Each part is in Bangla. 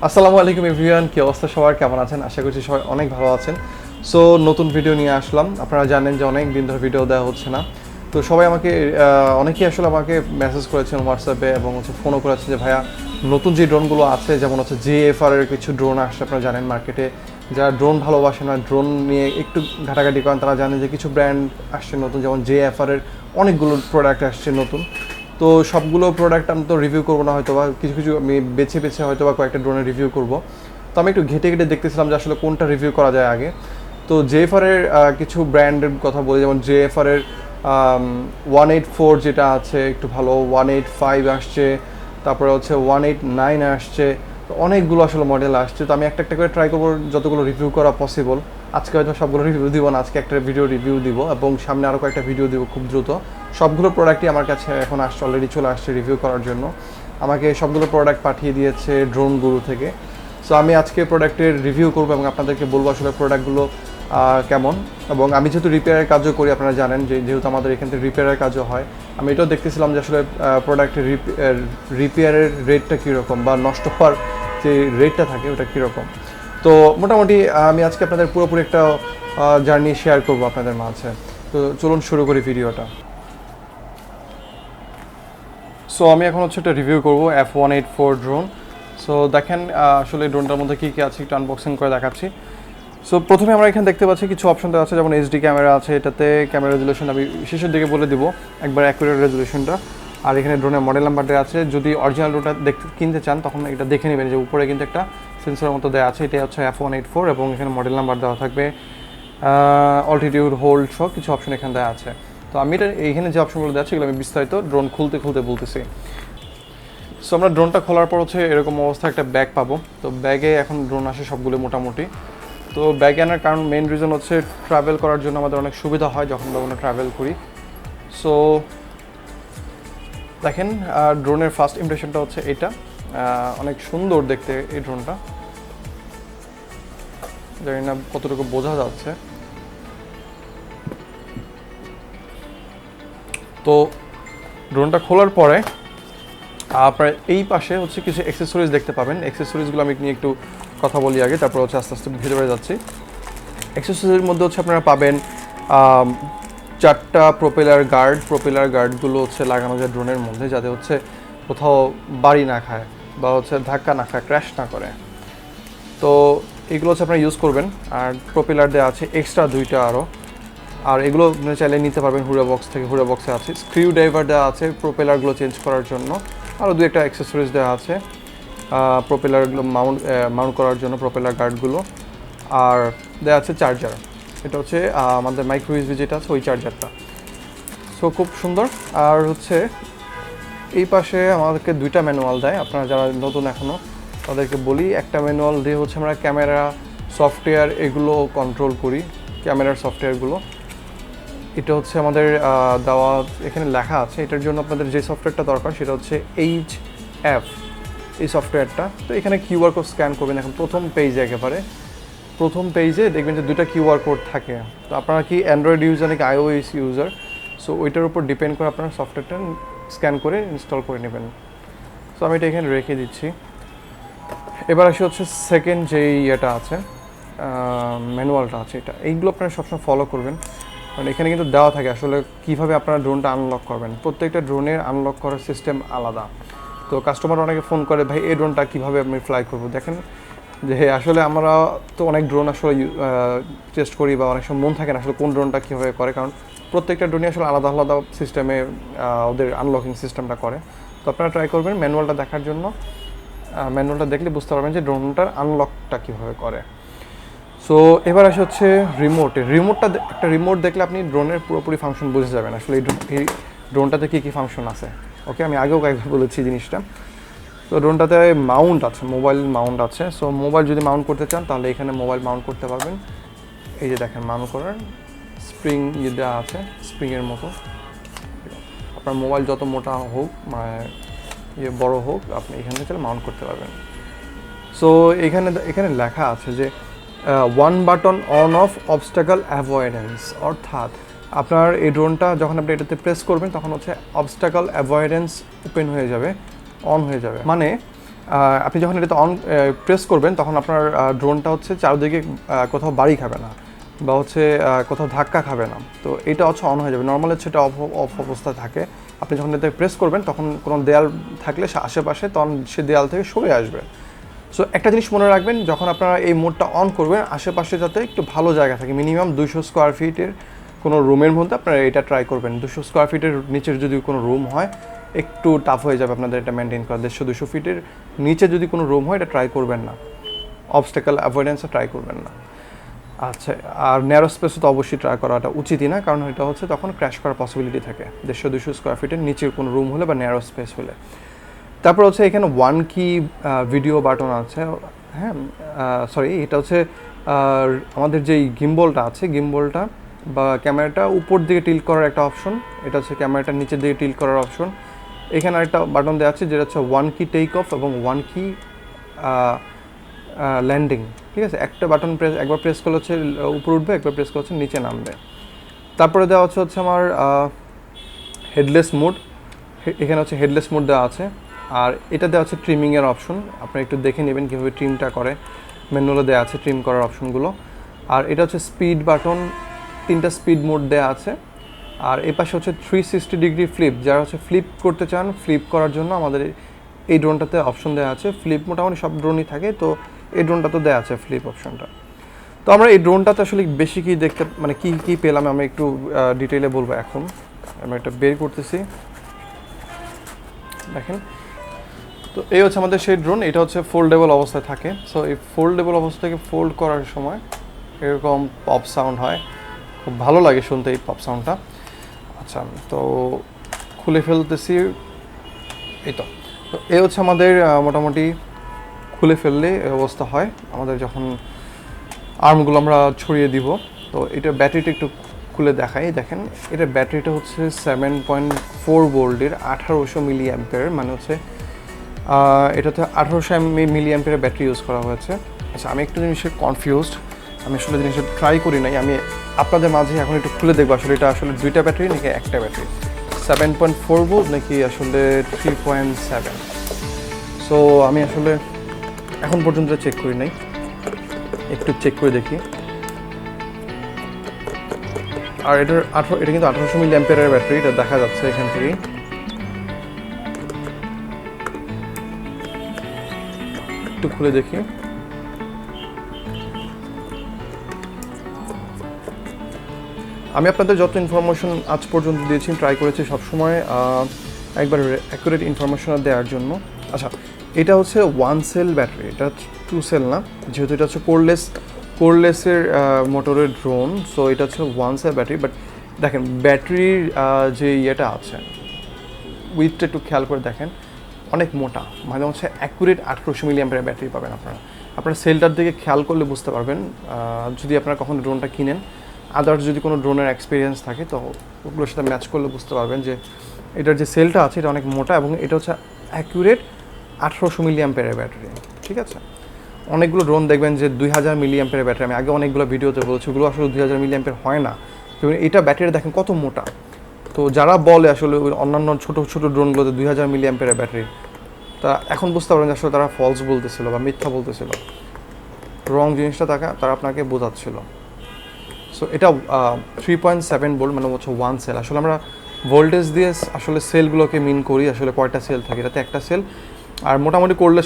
আসসালামু আলাইকুম এভরিওয়ান, কি অবস্থা সবার, কেমন আছেন? আশা করছি সবাই অনেক ভালো আছেন। সো নতুন ভিডিও নিয়ে আসলাম। আপনারা জানেন যে অনেক দিন ধরে ভিডিও দেওয়া হচ্ছে না। তো সবাই অনেকেই আসলে আমাকে মেসেজ করেছেন হোয়াটসঅ্যাপে এবং ফোনও করেছেন যে ভাইয়া নতুন যে ড্রোনগুলো আছে, যেমন JFR এর কিছু ড্রোন আসছে। আপনারা জানেন মার্কেটে যারা ড্রোন ভালোবাসে না, ড্রোন নিয়ে একটু ঘাটাঘাটি করেন, তারা জানেন যে কিছু ব্র্যান্ড আসছে নতুন, যেমন JFR এর অনেকগুলো প্রোডাক্ট আসছে নতুন। তো সবগুলো প্রোডাক্ট আমি তো রিভিউ করবো না, হয়তো বা কিছু কিছু আমি বেছে বেছে হয়তো বা কয়েকটা ড্রোনের রিভিউ করব। তো আমি একটু ঘেটে ঘেটে দেখতেছিলাম যে আসলে কোনটা রিভিউ করা যায় আগে। তো JFR এর কিছু ব্র্যান্ডের কথা বলি, যেমন JFR এর 184 যেটা আছে একটু ভালো, 185 আসছে, তারপরে হচ্ছে 189 আসছে। তো অনেকগুলো আসলে মডেল আসছে। তো আমি একটা একটা করে ট্রাই করবো যতগুলো রিভিউ করা পসিবল। আজকে হয়তো সবগুলো রিভিউ দিব না, আজকে একটা ভিডিও রিভিউ দিব এবং সামনে আরও কয়েকটা ভিডিও দিব খুব দ্রুত। সবগুলো প্রোডাক্টই আমার কাছে এখন আসছে, অলরেডি চলে আসছে রিভিউ করার জন্য। আমাকে সবগুলো প্রোডাক্ট পাঠিয়ে দিয়েছে ড্রোন গুরু থেকে। সো আমি আজকে প্রোডাক্টের রিভিউ করবো এবং আপনাদেরকে বলবো আসলে প্রোডাক্টগুলো কেমন। এবং আমি যেহেতু রিপেয়ারের কাজও করি, আপনারা জানেন যে যেহেতু আমাদের এখান থেকে রিপেয়ারের কাজও হয়, আমি এটাও দেখতেছিলাম যে আসলে প্রোডাক্টের রিপেয়ারের রেটটা কীরকম বা নষ্ট হওয়ার যে রেটটা থাকে ওটা কীরকম। তো মোটামুটি আমি আজকে আপনাদের পুরোপুরি একটা জার্নি শেয়ার করবো আপনাদের মাঝে। তো চলুন শুরু করি ভিডিওটা। সো আমি এখন একটা রিভিউ করবো F184 ড্রোন। সো দেখেন আসলে ড্রোনটার মধ্যে কী কী আছে একটু আনবক্সিং করে দেখাচ্ছি। সো প্রথমে আমরা এখানে দেখতে পাচ্ছি কিছু অপশন দেওয়া আছে, যেমন HD ক্যামেরা আছে, এটাতে ক্যামেরা রেজুলেশন আমি শেষের দিকে বলে দিব একবার অ্যাকুরেট রেজুলেশনটা। আর এখানে ড্রোনের মডেল নাম্বারটা আছে, যদি অরিজিনাল ড্রোনটা কিনতে চান তখন এটা দেখে নেবেন যে উপরে কিন্তু একটা সেন্সরের মতো দেওয়া আছে, এটা হচ্ছে F184 এবং এখানে মডেল নাম্বার দেওয়া থাকবে, অল্টিটিউড, হোল্ড সব কিছু অপশন এখানে দেওয়া আছে। তো আমি এইখানে যে অপশনগুলো দেওয়া আছে এগুলো আমি বিস্তারিত ড্রোন খুলতে বলতেছি। সো আমরা ড্রোনটা খোলার পর এরকম অবস্থা একটা ব্যাগ পাবো। তো ব্যাগে এখন ড্রোন আসে সবগুলো মোটামুটি। তো ব্যাগে আনার কারণ মেইন রিজন হচ্ছে ট্রাভেল করার জন্য আমাদের অনেক সুবিধা হয় যখন আমরা ট্রাভেল করি। সো দেখেন ড্রোনের ফার্স্ট ইমপ্রেশনটা হচ্ছে এটা, অনেক সুন্দর দেখতে এই ড্রোনটা। জানি না কতটুকু বোঝা যাচ্ছে। তো ড্রোনটা খোলার পরে আপনার এই পাশে কিছু অ্যাক্সেসরিজ দেখতে পাবেন। অ্যাক্সেসরিজগুলো আমি নিয়ে একটু কথা বলি আগে, তারপর আস্তে আস্তে ভেতরে যাচ্ছি। অ্যাক্সেসরিজের মধ্যে আপনারা পাবেন 4টা প্রোপেলার গার্ডগুলো লাগানো যায় ড্রোনের মধ্যে, যাতে কোথাও বাড়ি না খায় বা ধাক্কা না খায়, ক্র্যাশ না করে। তো এগুলো আপনারা ইউজ করবেন। আর প্রোপেলার দেওয়া আছে এক্সট্রা 2টা আরও, আর এগুলো চাইলে নিতে পারবেন হুডা বক্স থেকে। হুডা বক্সে আছে স্ক্রিউ ড্রাইভার দেওয়া আছে প্রোপেলারগুলো চেঞ্জ করার জন্য, আরও 2-1টা অ্যাক্সেসরিজ দেওয়া আছে প্রোপেলারগুলো মাউন্ট করার জন্য, প্রোপেলার গার্ডগুলো। আর দেওয়া আছে চার্জার, এটা আমাদের মাইক্রো ইউএসবি যেটা আছে ওই চার্জারটা। সো খুব সুন্দর। আর এই পাশে আমাদেরকে 2টা ম্যানুয়াল দেয়। আপনারা যারা নতুন এখনও তাদেরকে বলি, একটা ম্যানুয়াল দিয়ে আমরা ক্যামেরা সফটওয়্যার এগুলো কন্ট্রোল করি, ক্যামেরার সফটওয়্যারগুলো। এটা আমাদের দেওয়া, এখানে লেখা আছে এটার জন্য আপনাদের যে সফটওয়্যারটা দরকার সেটা HF, এই সফটওয়্যারটা। তো এখানে কিউআর কোড স্ক্যান করবেন। এখন প্রথম পেজে দেখবেন যে 2টা কিউআর কোড থাকে। তো আপনারা কি অ্যান্ড্রয়েড ইউজার নাকি iOS ইউজার, সো ওইটার উপর ডিপেন্ড করে আপনারা সফটওয়্যারটা স্ক্যান করে ইনস্টল করে নেবেন। সো আমি এটা এখানে রেখে দিচ্ছি। এবার আসি সেকেন্ড যেই ইয়েটা আছে, ম্যানুয়ালটা আছে, এইগুলো আপনারা সবসময় ফলো করবেন, কারণ এখানে কিন্তু দেওয়া থাকে আসলে কীভাবে আপনারা ড্রোনটা আনলক করবেন। প্রত্যেকটা ড্রোনের আনলক করার সিস্টেম আলাদা। তো কাস্টমার অনেকে ফোন করে, ভাই এই ড্রোনটা কীভাবে আমি ফ্লাই করবো। দেখেন যে আসলে আমরা তো অনেক ড্রোন টেস্ট করি বা অনেক সময় মন থাকে না আসলে কোন ড্রোনটা কীভাবে করে, কারণ প্রত্যেকটা ড্রোনই আলাদা আলাদা সিস্টেমে ওদের আনলকিং সিস্টেমটা করে। তো আপনারা ট্রাই করবেন ম্যানুয়ালটা দেখার জন্য। ম্যানুয়ালটা দেখলে বুঝতে পারবেন যে ড্রোনটার আনলকটা কীভাবে করে। সো এবার আসে রিমোটটা। একটা রিমোট দেখলে আপনি ড্রোনের পুরোপুরি ফাংশন বুঝে যাবেন আসলে এই ড্রোনটাতে কী ফাংশন আছে। ওকে, আমি আগেও কয়েকবার বলেছি জিনিসটা। তো ড্রোনটাতে মাউন্ট আছে, মোবাইল মাউন্ট আছে। সো মোবাইল যদি মাউন্ট করতে চান তাহলে এখানে মোবাইল মাউন্ট করতে পারবেন। এই যে দেখেন মাউন্ট করার স্প্রিং দেওয়া আছে, স্প্রিংয়ের মতো। আপনার মোবাইল যত মোটা হোক বড় হোক, আপনি এখান থেকে মাউন্ট করতে পারবেন। সো এখানে লেখা আছে যে 1 button on of obstacle avoidance, অর্থাৎ আপনার এই ড্রোনটা যখন আপনি এটাতে প্রেস করবেন তখন অবস্টাকল অ্যাভয়েডেন্স ওপেন হয়ে যাবে, অন হয়ে যাবে। মানে আপনি যখন এটাতে অন প্রেস করবেন তখন আপনার ড্রোনটা হচ্ছে চারদিকে কোথাও বাড়ি খাবে না বা হচ্ছে কোথাও ধাক্কা খাবে না। তো এটা হচ্ছে অন হয়ে যাবে। নর্মালি হচ্ছে এটা অফ অবস্থায় থাকে। আপনি যখন এটাতে প্রেস করবেন তখন কোনো দেয়াল থাকলে আশেপাশে তখন সে দেয়াল থেকে সরে আসবে। সো একটা জিনিস মনে রাখবেন, যখন আপনারা এই মোডটা অন করবেন আশেপাশে যাতে একটু ভালো জায়গা থাকে, মিনিমাম 200 স্কোয়ার ফিটের কোনো রুমের মধ্যে আপনারা এটা ট্রাই করবেন। 200 স্কোয়ার ফিটের নিচের যদি কোনো রুম হয় একটু টাফ হয়ে যাবে আপনাদের এটা মেনটেন করা। 150-200 ফিটের নিচে যদি কোনো রুম হয় এটা ট্রাই করবেন না, অবস্টাকল অ্যাভয়েডেন্সে ট্রাই করবেন না। আচ্ছা, আর ন্যারো স্পেসে তো অবশ্যই ট্রাই করাটা উচিতই না, কারণ এটা হচ্ছে তখন ক্র্যাশ করার পসিবিলিটি থাকে 150-200 স্কোয়ার ফিটের নিচের কোনো রুম হলে বা ন্যারো স্পেস হলে। তারপর হচ্ছে এখানে ওয়ান কি ভিডিও বাটন আছে, হ্যাঁ সরি, এটা হচ্ছে আমাদের যেই গিম্বলটা আছে, গিম্বলটা বা ক্যামেরাটা উপর দিকে টিল্ট করার একটা অপশন, এটা হচ্ছে ক্যামেরাটা নিচের দিকে টিল্ট করার অপশন। এখানে একটা বাটন দেওয়া আছে যেটা হচ্ছে ওয়ান কি টেক অফ এবং ওয়ান কি ল্যান্ডিং, ঠিক আছে। একটা বাটন একবার প্রেস করলে হচ্ছে উপর উঠবে, একবার প্রেস করলে হচ্ছে নিচে নামবে। তারপরে দেওয়া হচ্ছে আমার হেডলেস মোড, এখানে হচ্ছে হেডলেস মোড দেওয়া আছে। আর এটা দেওয়া আছে ট্রিমিংয়ের অপশন, আপনারা একটু দেখে নেবেন কীভাবে ট্রিমটা করে, ম্যানুয়ালে দেওয়া আছে ট্রিম করার অপশনগুলো। আর এটা হচ্ছে স্পিড বাটন, 3টা স্পিড মোড দেওয়া আছে। আর এই পাশে হচ্ছে 360 ডিগ্রি ফ্লিপ, যারা হচ্ছে ফ্লিপ করতে চান, ফ্লিপ করার জন্য আমাদের এই ড্রোনটাতে অপশন দেওয়া আছে। ফ্লিপ মোটামুটি সব ড্রোনই থাকে, তো এই ড্রোনটাতে দেওয়া আছে ফ্লিপ অপশনটা। তো আমরা এই ড্রোনটাতে আসলে বেশি কি দেখতে, মানে কী কী পেলাম আমি একটু ডিটেইলে বলবো। এখন আমি একটা বের করতেছি, দেখেন। তো এই হচ্ছে আমাদের সেই ড্রোন, এটা হচ্ছে ফোল্ডেবল অবস্থায় থাকে। সো এই ফোল্ডেবল অবস্থা থেকে ফোল্ড করার সময় এরকম পপ সাউন্ড হয়, খুব ভালো লাগে শুনতে এই পপ সাউন্ডটা। আচ্ছা, তো খুলে ফেলতেছি, এই তো। তো এই হচ্ছে আমাদের মোটামুটি খুলে ফেললে এই অবস্থা হয় আমাদের যখন আর্মগুলো আমরা ছড়িয়ে দিব। তো এটা ব্যাটারিটা একটু খুলে দেখাই, দেখেন এটা ব্যাটারিটা হচ্ছে 7.4 ভোল্টের 1800 মিলি অ্যাম্পিয়ার, মানে হচ্ছে এটাতে 1800 মিলি অ্যাম্পিয়ারের ব্যাটারি ইউজ করা হয়েছে। আচ্ছা, আমি একটু জিনিসে কনফিউজড, আমি আসলে জিনিসটা ট্রাই করি নাই, আমি আপনাদের মাঝে এখন একটু খুলে দেখবো আসলে এটা আসলে 2টা ব্যাটারি নাকি একটা ব্যাটারি, 7.4 ভোল্ট নাকি আসলে 3.7। সো আমি আসলে এখন পর্যন্ত চেক করি নাই, একটু চেক করে দেখি। আর এটা কিন্তু 1800 মিলি অ্যাম্পিয়ারের ব্যাটারি, এটা দেখা যাচ্ছে এখান থেকেই। একটু খুলে দেখি। আমি আপনাদের যত ইনফরমেশন আজ পর্যন্ত দিয়েছি, ট্রাই করেছি সবসময় একবার অ্যাকুরেট ইনফরমেশন দেওয়ার জন্য। আচ্ছা, এটা হচ্ছে 1 সেল ব্যাটারি, এটা 2 সেল না, যেহেতু এটা হচ্ছে কোরলেসের মোটরের ড্রোন। সো এটা হচ্ছে 1 সেল ব্যাটারি। বাট দেখেন ব্যাটারির যে ইয়েটা আছে, উইথটা একটু খেয়াল করে দেখেন, অনেক মোটা, মানে হচ্ছে অ্যাকুরেট 1800 মিলি অ্যাম্পিয়ারের ব্যাটারি পাবেন আপনারা সেলটার দিকে খেয়াল করলে বুঝতে পারবেন, যদি আপনারা কখনো ড্রোনটা কিনেন। আদার্স যদি কোনো ড্রোনের এক্সপিরিয়েন্স থাকে তো ওগুলোর সাথে ম্যাচ করলে বুঝতে পারবেন যে এটার যে সেলটা আছে এটা অনেক মোটা এবং এটা হচ্ছে অ্যাকুরেট 1800 মিলি অ্যাম্পিয়ারের ব্যাটারি, ঠিক আছে। অনেকগুলো ড্রোন দেখবেন যে 2000 মিলি অ্যাম্পিয়ারের ব্যাটারি, আমি আগে অনেকগুলো ভিডিওতে বলেছি, ওগুলো আসলে 2000 মিলি অ্যাম্পিয়ার হয় না। এটা ব্যাটারি দেখেন কত মোটা। তো যারা বলে আসলে অন্যান্য ছোটো ছোটো ড্রোনগুলোতে 2000 মিলি অ্যাম্পিয়ারের ব্যাটারি, তা এখন বুঝতে পারবেন যে আসলে তারা ফলস বলতেছিল বা মিথ্যা বলতেছিল, রং জিনিসটা তারা আপনাকে বোঝাচ্ছিল। সো এটা 3.7 ভোল্ট, মানে হচ্ছে 1 সেল। আসলে আমরা ভোল্টেজ দিয়ে আসলে সেলগুলোকে মিন করি, আসলে কয়টা সেল থাকে, এটাতে একটা সেল। আর মোটামুটি করলে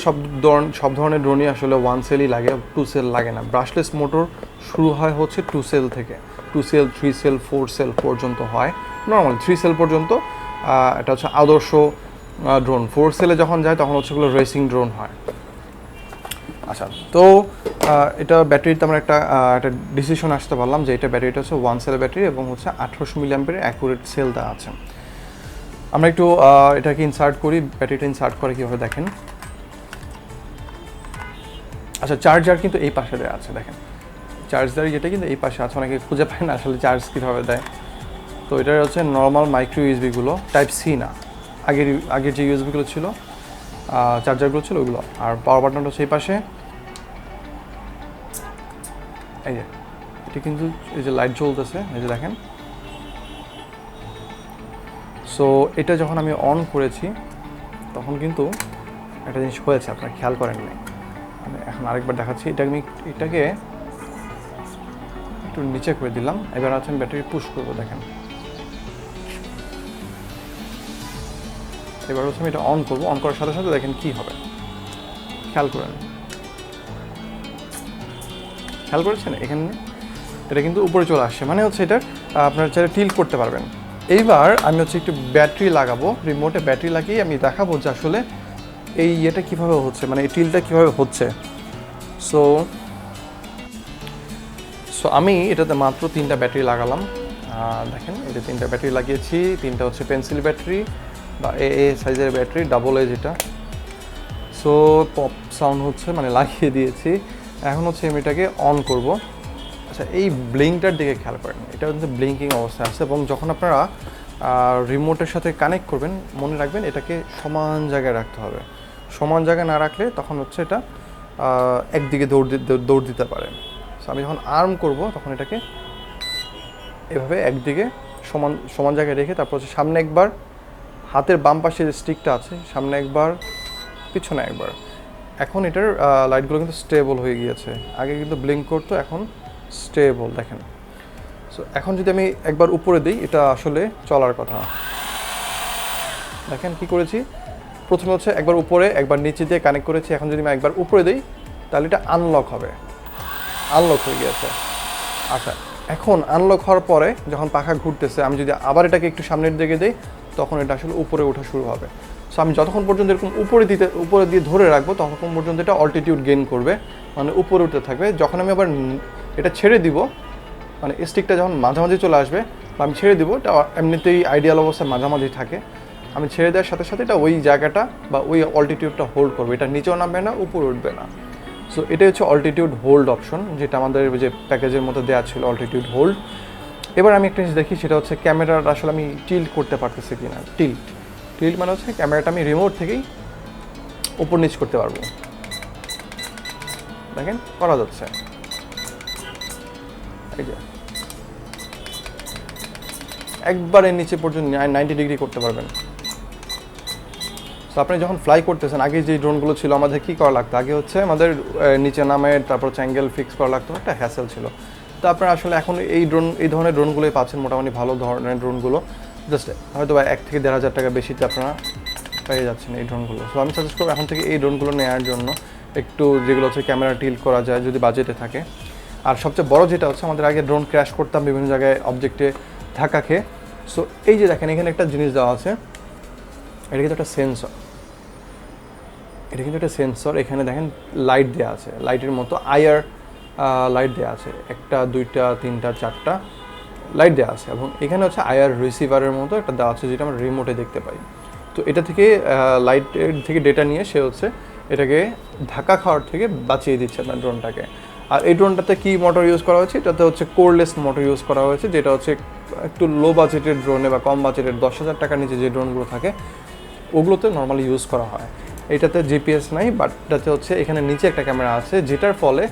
সব ধরনের ড্রোনই আসলে 1 সেলই লাগে, 2 সেল লাগে না। ব্রাশলেস মোটর শুরু হয় হচ্ছে 2 সেল থেকে, 2 সেল 3 সেল 4 সেল পর্যন্ত হয় নর্মালি, 3 সেল পর্যন্ত এটা হচ্ছে আদর্শ ড্রোন। 4 সেলে যখন যায় তখন হচ্ছে এগুলো রেসিং ড্রোন হয়। আচ্ছা, তো এটা ব্যাটারিতে আমরা একটা ডিসিশন আসতে পারলাম যে এটা ব্যাটারিটা হচ্ছে 1 সেল ব্যাটারি এবং হচ্ছে 1800 মিলি অ্যাম্পিয়ারের অ্যাকুরেট সেল দেওয়া আছে। আমরা একটু এটাকে ইনসার্ট করি, ব্যাটারিটা ইনসার্ট করে কীভাবে দেখেন। আচ্ছা, চার্জার কিন্তু এই পাশে দেওয়া আছে, দেখেন চার্জার যেটা কিন্তু এই পাশে আছে, অনেকে খুঁজে পায় না আসলে চার্জ কীভাবে দেয়। তো এটা হচ্ছে নর্মাল মাইক্রো ইউএসবিগুলো, টাইপ সি না, আগের যে ইউএসবিগুলো ছিল, চার্জারগুলো ছিল ওইগুলো। আর পাওয়ার বাটনটা সেই পাশে, এই যে এটা কিন্তু এই যে লাইট জ্বলতেছে, এই যে দেখেন। সো এটা যখন আমি অন করেছি তখন কিন্তু একটা জিনিস হয়েছে, আপনারা খেয়াল করেন নাই। আমি এখন আরেকবার দেখাচ্ছি। এটাকে একটু নিচে করে দিলাম, এবার হচ্ছে আমি ব্যাটারি পুশ করবো। দেখেন এবার হচ্ছে আমি এটা অন করবো, অন করার সাথে সাথে দেখেন কি হবে, খেয়াল করেছেন এখানে এটা কিন্তু উপরে চলে আসছে, মানে হচ্ছে এটা আপনারা চাইলে টিল্ট করতে পারবেন। এইবার আমি হচ্ছে একটু ব্যাটারি লাগাবো, রিমোটে ব্যাটারি লাগিয়ে আমি দেখাবো যে আসলে এই ইয়েটা কীভাবে হচ্ছে, মানে এই টিলটা কীভাবে হচ্ছে। সো আমি এটাতে মাত্র 3টা ব্যাটারি লাগালাম। দেখেন এটা 3টা ব্যাটারি লাগিয়েছি, 3টা হচ্ছে পেন্সিল ব্যাটারি বা এ সাইজের ব্যাটারি, ডাবল এজ এটা। সো পপ সাউন্ড হচ্ছে, মানে লাগিয়ে দিয়েছি। এখন হচ্ছে আমি এটাকে অন করব। আচ্ছা, এই ব্লিঙ্কটার দিকে খেয়াল করেন, এটা হচ্ছে ব্লিঙ্কিং অবস্থায় আছে, এবং যখন আপনারা রিমোটের সাথে কানেক্ট করবেন মনে রাখবেন এটাকে সমান জায়গায় রাখতে হবে। সমান জায়গায় না রাখলে তখন হচ্ছে এটা একদিকে দৌড় দিতে পারে। সো আমি যখন আর্ম করব তখন এটাকে এভাবে একদিকে সমান জায়গায় রেখে তারপর হচ্ছে সামনে একবার, হাতের বাম পাশে যে স্টিকটা আছে সামনে একবার, পিছনে একবার। এখন এটার লাইটগুলো কিন্তু স্টেবল হয়ে গিয়েছে, আগে কিন্তু ব্লিঙ্ক করতো, এখন স্টেবল দেখেন। সো এখন যদি আমি একবার উপরে দিই এটা আসলে চলার কথা। দেখেন কি করেছি, প্রথমে হচ্ছে একবার উপরে একবার নিচে দিয়ে কানেক্ট করেছি। এখন যদি আমি একবার উপরে দিই তাহলে এটা আনলক হবে, আনলক হয়ে গিয়েছে। আচ্ছা, এখন আনলক হওয়ার পরে যখন পাখা ঘুরতেছে আমি যদি আবার এটাকে একটু সামনের দিকে দিই তখন এটা আসলে উপরে ওঠা শুরু হবে। সো আমি যতক্ষণ পর্যন্ত এরকম উপরে দিয়ে ধরে রাখবো ততক্ষণ পর্যন্ত এটা অল্টিটিউড গেইন করবে, মানে উপরে উঠতে থাকবে। যখন আমি আবার এটা ছেড়ে দিব, মানে স্টিকটা যখন মাঝামাঝি চলে আসবে বা আমি ছেড়ে দিব, এটা এমনিতেই আইডিয়াল অবস্থায় মাঝামাঝি থাকে, আমি ছেড়ে দেওয়ার সাথে সাথে এটা ওই জায়গাটা বা ওই অল্টিটিউডটা হোল্ড করবে, এটা নিচেও নামবে না উপরে উঠবে না। সো এটাই হচ্ছে অল্টিটিউড হোল্ড অপশন, যেটা আমাদের যে প্যাকেজের মধ্যে দেওয়া ছিল অল্টিটিউড হোল্ড। এবার আমি একটা জিনিস দেখি, সেটা হচ্ছে ক্যামেরাটা আসলে আমি টিল্ট করতে পারতেছি কিনা। টিল্ট মানে হচ্ছে ক্যামেরাটা আমি রিমোট থেকেই উপর নিচ করতে পারবো। দেখেন করা যাচ্ছে, এই যে একবারে নিচে পর্যন্ত 90 ডিগ্রি করতে পারবেন। তো আপনি যখন ফ্লাই করতেছেন, আগে যে ড্রোনগুলো ছিল আমাদের কী করা লাগতো, আগে হচ্ছে আমাদের নিচে নামের তারপর অ্যাঙ্গেল ফিক্স করা লাগতো, একটা হ্যাসেল ছিল। তো আপনারা আসলে এখন এই ধরনের ড্রোনগুলোই পাচ্ছেন, মোটামুটি ভালো ধরনের ড্রোনগুলো, জাস্ট হয়তো বা 1 থেকে 1,500 টাকা বেশিতে আপনারা পেয়ে যাচ্ছেন এই ড্রোনগুলো। সো আমি সাজেস্ট করবো এখন থেকে এই ড্রোনগুলো নেওয়ার জন্য, একটু যেগুলো হচ্ছে ক্যামেরা টিল্ট করা যায় যদি বাজেটে থাকে। আর সবচেয়ে বড় যেটা হচ্ছে, আমাদের আগে ড্রোন ক্র্যাশ করতাম বিভিন্ন জায়গায় অবজেক্টে ধাক্কা খেয়ে। সো এই যে দেখেন এখানে একটা জিনিস দেওয়া আছে, এটা কিন্তু একটা সেন্সর, এখানে দেখেন লাইট দেওয়া আছে, লাইটের মতো আইআর লাইট দেওয়া আছে, 1টা 2টা 3টা 4টা লাইট দেওয়া আছে, এবং এখানে হচ্ছে আইআর রিসিভারের মতো একটা দেওয়া আছে যেটা আমরা রিমোটে দেখতে পাই। তো এটা থেকে লাইটের থেকে ডেটা নিয়ে সে হচ্ছে এটাকে ধাক্কা খাওয়ার থেকে বাঁচিয়ে দিচ্ছে আপনার ড্রোনটাকে। আর এই ড্রোনটাতে কি মোটর ইউজ করা হয়েছে, এটাতে হচ্ছে কোরলেস মোটর ইউজ করা হয়েছে, যেটা হচ্ছে একটু লো বাজেটের ড্রোনে বা কম বাজেটের 10,000 টাকার নিচে যে ড্রোনগুলো থাকে ওগুলোতে নর্মালি ইউজ করা হয়। এটাতে জিপিএস নাই, বাট এটাতে হচ্ছে এখানে নিচে একটা ক্যামেরা আছে, যেটার ফলে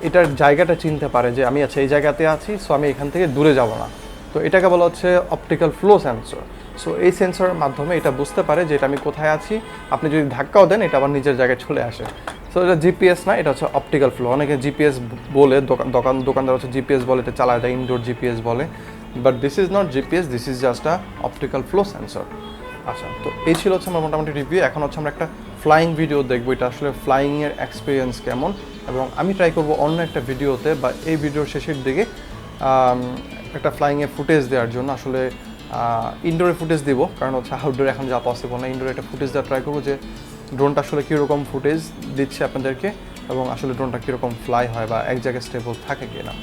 এটার জায়গাটা চিনতে পারে যে আমি আচ্ছা এই জায়গাতে আছি, সো আমি এখান থেকে দূরে যাব না। তো এটাকে বলা হচ্ছে অপটিক্যাল ফ্লো সেন্সর। সো এই সেন্সরের মাধ্যমে এটা বুঝতে পারে যে এটা আমি কোথায় আছি, আপনি যদি ধাক্কাও দেন এটা আবার নিজের জায়গায় চলে আসে। সো এটা জিপিএস না, এটা হচ্ছে অপটিক্যাল ফ্লো। অনেকে জিপিএস বলে, দোকানদার হচ্ছে জিপিএস বলে, এটা চালায় দেয়, ইনডোর জিপিএস বলে, but this is not GPS, this is just a optical flow sensor. আচ্ছা, তো এই ছিল হচ্ছে আমার মোটামুটি রিভিউ। এখন হচ্ছে আমরা একটা ফ্লাইং ভিডিও দেখবো, এটা আসলে ফ্লাইংয়ের এক্সপিরিয়েন্স কেমন, এবং আমি ট্রাই করবো অন্য একটা ভিডিওতে বা এই ভিডিওর শেষের দিকে একটা ফ্লাইংয়ের ফুটেজ দেওয়ার জন্য। আসলে ইনডোরে ফুটেজ দিব, কারণ হচ্ছে আউটডোরে এখন যা পসিবল না, ইনডোরে একটা ফুটেজ দেওয়া ট্রাই করবো যে ড্রোনটা আসলে কীরকম ফুটেজ দিচ্ছে আপনাদেরকে, এবং আসলে ড্রোনটা কীরকম ফ্লাই হয় বা এক জায়গায় স্টেবল থাকে কিনা।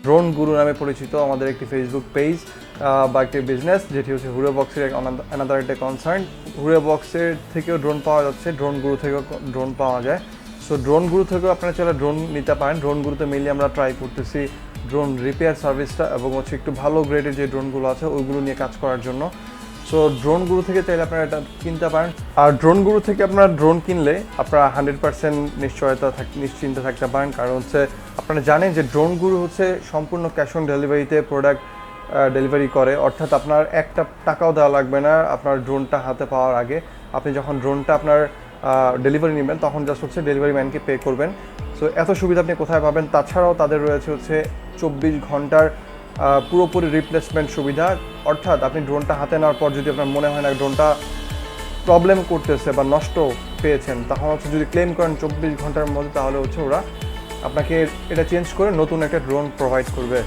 ড্রোন গুরু নামে পরিচিত আমাদের একটি ফেসবুক পেজ বা একটি বিজনেস, যেটি হচ্ছে হুরে বক্সের অ্যানাদার একটা কনসার্ন। হুরে বক্সের থেকেও ড্রোন পাওয়া যাচ্ছে, ড্রোন গুরু থেকেও ড্রোন পাওয়া যায়। সো ড্রোন গুরু থেকেও আপনারা চাইলে ড্রোন নিতে পারেন। ড্রোন গুরুতে মেনলি আমরা ট্রাই করতেছি ড্রোন রিপেয়ার সার্ভিসটা এবং হচ্ছে একটু ভালো গ্রেডের যে ড্রোনগুলো আছে ওইগুলো নিয়ে কাজ করার জন্য। সো ড্রোন গুরু থেকে চাইলে আপনারা এটা কিনতে পারেন। আর ড্রোন গুরু থেকে আপনারা ড্রোন কিনলে আপনারা 100% নিশ্চিন্তে থাকতে পারেন, কারণ হচ্ছে আপনারা জানেন যে ড্রোন গুরু হচ্ছে সম্পূর্ণ ক্যাশ অন ডেলিভারিতে প্রোডাক্ট ডেলিভারি করে, অর্থাৎ আপনার একটা টাকাও দেওয়া লাগবে না আপনার ড্রোনটা হাতে পাওয়ার আগে। আপনি যখন ড্রোনটা আপনার ডেলিভারি নেবেন তখন জাস্ট হচ্ছে ডেলিভারি ম্যানকে পে করবেন। সো এত সুবিধা আপনি কোথায় পাবেন? তাছাড়াও তাদের রয়েছে হচ্ছে 24 ঘন্টার পুরোপুরি রিপ্লেসমেন্ট সুবিধা, অর্থাৎ আপনি ড্রোনটা হাতে নেওয়ার পর যদি আপনার মনে হয় না ড্রোনটা প্রবলেম করতেছে বা নষ্ট পেয়েছেন, তখন হচ্ছে যদি ক্লেম করেন 24 ঘন্টার মধ্যে, তাহলে হচ্ছে ওরা আপনাকে এটা চেঞ্জ করে নতুন একটা ড্রোন প্রোভাইড করবে।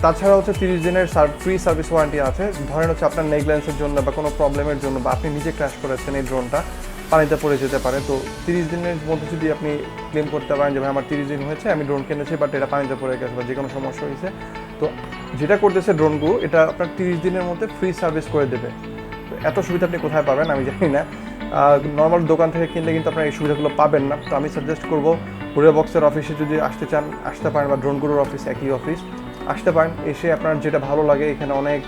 তাছাড়া হচ্ছে 30 দিনের ফ্রি সার্ভিস ওয়ারেন্টি আছে। ধরেন হচ্ছে আপনার নেগলেন্সের জন্য বা কোনো প্রবলেমের জন্য বা আপনি নিজে ক্র্যাশ করেছেন এই ড্রোনটা, পানিতে পড়ে যেতে পারে, তো 30 দিনের মধ্যে যদি আপনি ক্লেম করতে পারেন যে ভাই আমার 30 দিন হয়েছে, আমি ড্রোন কিনেছি বাট এটা পানিতে পড়ে গেছে বা যে কোনো সমস্যা হয়েছে, তো যেটা করতেছে ড্রোনগুলো এটা আপনার 30 দিনের মধ্যে ফ্রি সার্ভিস করে দেবে। তো এত সুবিধা আপনি কোথায় পাবেন আমি জানি না, নর্মাল দোকান থেকে কিনলে কিন্তু আপনার এই সুবিধাগুলো পাবেন না। তো আমি সাজেস্ট করবো হুরে বক্সের অফিসে যদি আসতে চান আসতে পারেন, বা ড্রোন গুরুর অফিস একই অফিস, আসতে পারেন। এসে আপনার যেটা ভালো লাগে, এখানে অনেক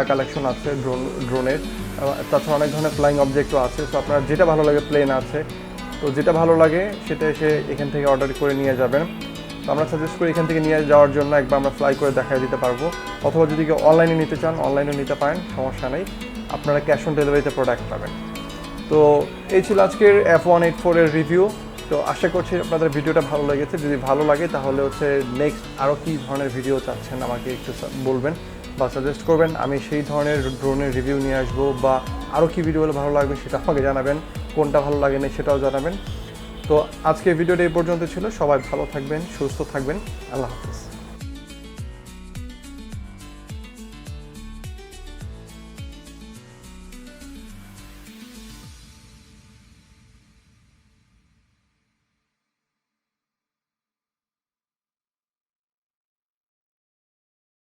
কালেকশন আছে ড্রোনের, তাছাড়া অনেক ধরনের ফ্লাইং অবজেক্টও আছে। তো আপনার যেটা ভালো লাগে, প্লেন আছে, তো যেটা ভালো লাগে সেটা এসে এখান থেকে অর্ডার করে নিয়ে যাবেন। তো আমরা সাজেস্ট করি এখান থেকে নিয়ে যাওয়ার জন্য, একবার আমরা ফ্লাই করে দেখাই দিতে পারবো, অথবা যদি কেউ অনলাইনে নিতে চান অনলাইনেও নিতে পারেন, সমস্যা নেই, আপনারা ক্যাশ অন ডেলিভারিতে প্রোডাক্ট পাবেন। তো এই ছিল আজকের F184 এর রিভিউ। তো আশা করছি আপনাদের ভিডিওটা ভালো লেগেছে। যদি ভালো লাগে তাহলে হচ্ছে নেক্সট আরও কী ধরনের ভিডিও চাচ্ছেন আমাকে একটু বলবেন বা সাজেস্ট করবেন, আমি সেই ধরনের ড্রোনের রিভিউ নিয়ে আসবো, বা আরও কী ভিডিও হলে ভালো লাগবে সেটা আমাকে জানাবেন, কোনটা ভালো লাগে না সেটাও জানাবেন। তো আজকের ভিডিওটা এই পর্যন্ত ছিল। সবাই ভালো থাকবেন, সুস্থ থাকবেন, আল্লাহ হাফেজ।